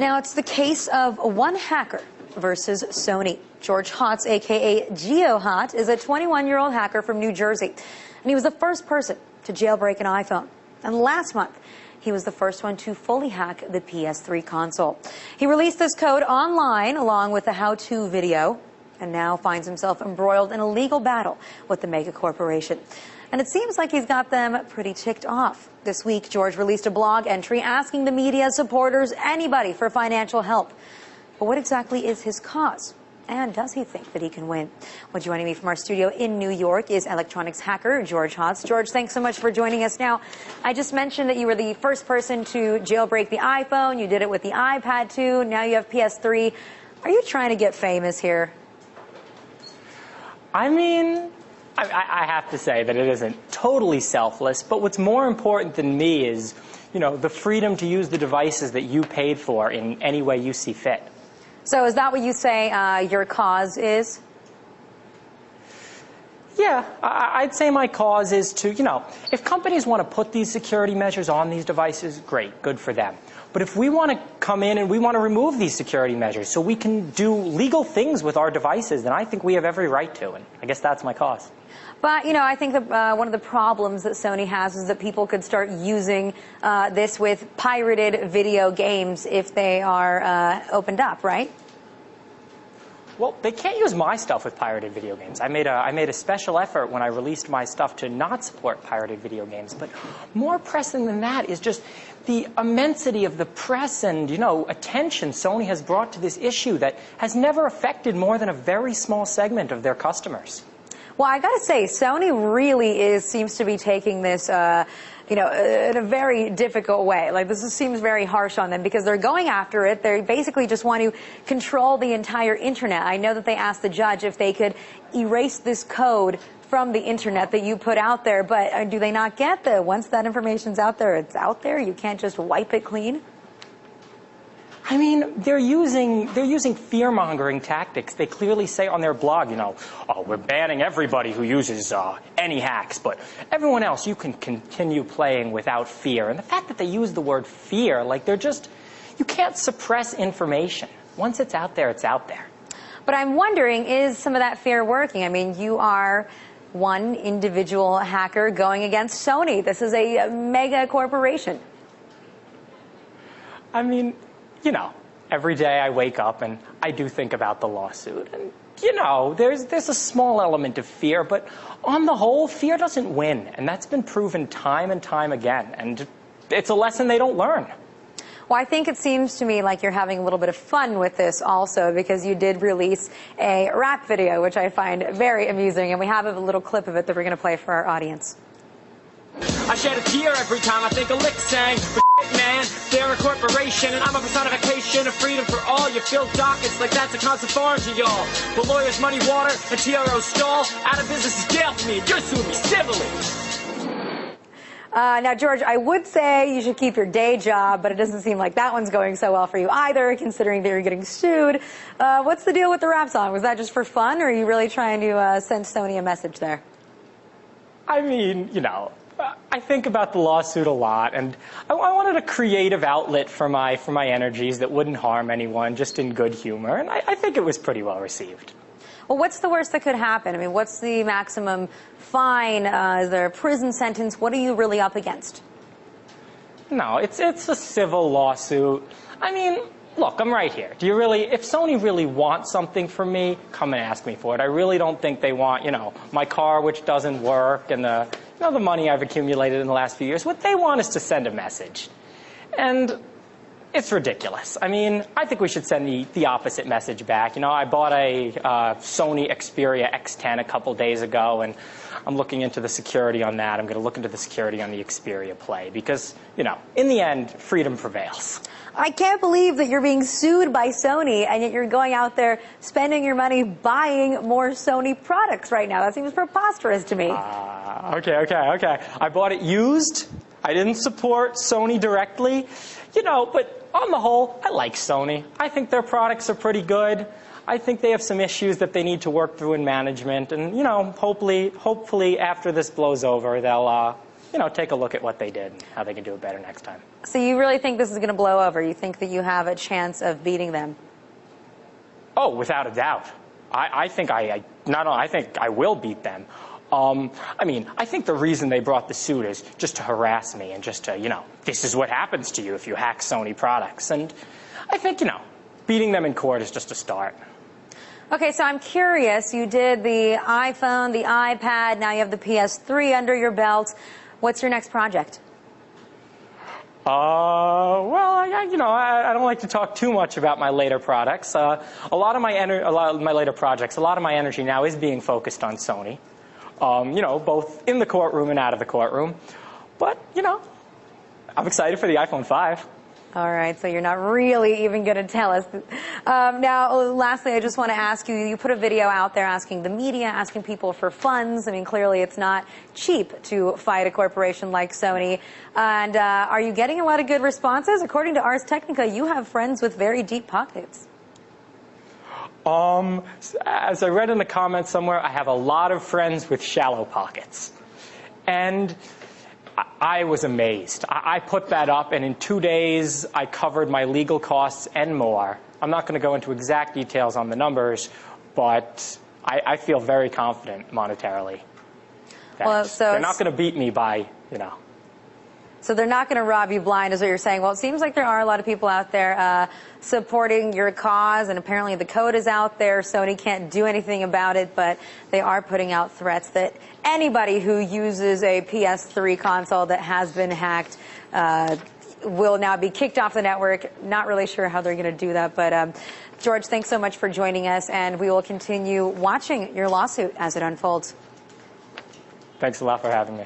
Now it's the case of one hacker versus Sony. Geo Hotz, aka Geohot, is a 21-year-old hacker from New Jersey, and he was the first person to jailbreak an iPhone. And last month, he was the first one to fully hack the PS3 console. He released this code online along with a how-to video, and now finds himself embroiled in a legal battle with the mega corporation. And it seems like he's got them pretty ticked off. This week, George released a blog entry asking the media, supporters, anybody for financial help. But what exactly is his cause? And does he think that he can win? Well, joining me from our studio in New York is electronics hacker Geo Hotz. George, thanks so much for joining us. Now, I just mentioned that you were the first person to jailbreak the iPhone. You did it with the iPad, too. Now you have PS3. Are you trying to get famous here? I mean, I have to say that it isn't totally selfless, but what's more important than me is, the freedom to use the devices that you paid for in any way you see fit. So is that what you say your cause is? Yeah, I'd say my cause is to, if companies want to put these security measures on these devices, great, good for them. But if we want to come in and we want to remove these security measures so we can do legal things with our devices, then I think we have every right to, and I guess that's my cause. But, I think that one of the problems that Sony has is that people could start using this with pirated video games if they are opened up, right? Well, they can't use my stuff with pirated video games. I made a special effort when I released my stuff to not support pirated video games. But more pressing than that is just the immensity of the press and, attention Sony has brought to this issue that has never affected more than a very small segment of their customers. Well, I got to say, Sony really seems to be taking this, in a very difficult way. Like, this seems very harsh on them because they're going after it. They basically just want to control the entire internet. I know that they asked the judge if they could erase this code from the internet that you put out there, but do they not get that once that information's out there, it's out there? You can't just wipe it clean? I mean, they're using fear-mongering tactics. They clearly say on their blog, oh, we're banning everybody who uses any hacks, but everyone else, you can continue playing without fear. And the fact that they use the word fear, like you can't suppress information. Once it's out there, it's out there. But I'm wondering, is some of that fear working? I mean, you are one individual hacker going against Sony. This is a mega corporation. I mean, every day I wake up and I do think about the lawsuit. And, there's a small element of fear, but on the whole, fear doesn't win. And that's been proven time and time again. And it's a lesson they don't learn. Well, I think it seems to me like you're having a little bit of fun with this also, because you did release a rap video, which I find very amusing. And we have a little clip of it that we're going to play for our audience. I shed a tear every time I think a lick sang. But man, they're a corporation and I'm a personification of freedom for all. You fill dockets like that's a constant foreign to y'all. But lawyers, money, water, and TRO stall. Out of business is jail for me and you're suing me civilly. Now, George, I would say you should keep your day job, but it doesn't seem like that one's going so well for you either, considering that you're getting sued. What's the deal with the rap song? Was that just for fun, or are you really trying to send Sony a message there? I mean, I think about the lawsuit a lot, and I wanted a creative outlet for my energies that wouldn't harm anyone, just in good humor, and I think it was pretty well received. Well, what's the worst that could happen? I mean, what's the maximum fine? Is there a prison sentence? What are you really up against? No, it's a civil lawsuit. I mean, look, I'm right here. If Sony really wants something from me, come and ask me for it. I really don't think they want, my car, which doesn't work, and the money I've accumulated in the last few years. What they want is to send a message. And it's ridiculous. I mean, I think we should send the opposite message back. I bought a Sony Xperia X10 a couple days ago, and I'm looking into the security on that. I'm going to look into the security on the Xperia Play because, in the end, freedom prevails. I can't believe that you're being sued by Sony, and yet you're going out there spending your money buying more Sony products right now. That seems preposterous to me. Okay. I bought it used. I didn't support Sony directly, but on the whole, I like Sony. I think their products are pretty good. I think they have some issues that they need to work through in management, and hopefully after this blows over, they'll take a look at what they did and how they can do it better next time. So you really think this is going to blow over? You think that you have a chance of beating them? Oh, without a doubt. I think I think I will beat them. I mean, I think the reason they brought the suit is just to harass me and just to, this is what happens to you if you hack Sony products. And I think, beating them in court is just a start. Okay, so I'm curious. You did the iPhone, the iPad, now you have the PS3 under your belt. What's your next project? Well, I don't like to talk too much about my later products. A lot of my later projects, a lot of my energy now is being focused on Sony. Both in the courtroom and out of the courtroom. But, I'm excited for the iPhone 5. All right, so you're not really even going to tell us. Now, lastly, I just want to ask you, you put a video out there asking the media, asking people for funds. I mean, clearly it's not cheap to fight a corporation like Sony. And are you getting a lot of good responses? According to Ars Technica, you have friends with very deep pockets. As I read in the comments somewhere, I have a lot of friends with shallow pockets. And I was amazed. I put that up, and in 2 days, I covered my legal costs and more. I'm not going to go into exact details on the numbers, but I feel very confident monetarily that they're not going to beat me by, So they're not going to rob you blind, is what you're saying. Well, it seems like there are a lot of people out there supporting your cause, and apparently the code is out there. Sony can't do anything about it, but they are putting out threats that anybody who uses a PS3 console that has been hacked will now be kicked off the network. Not really sure how they're going to do that, but George, thanks so much for joining us, and we will continue watching your lawsuit as it unfolds. Thanks a lot for having me.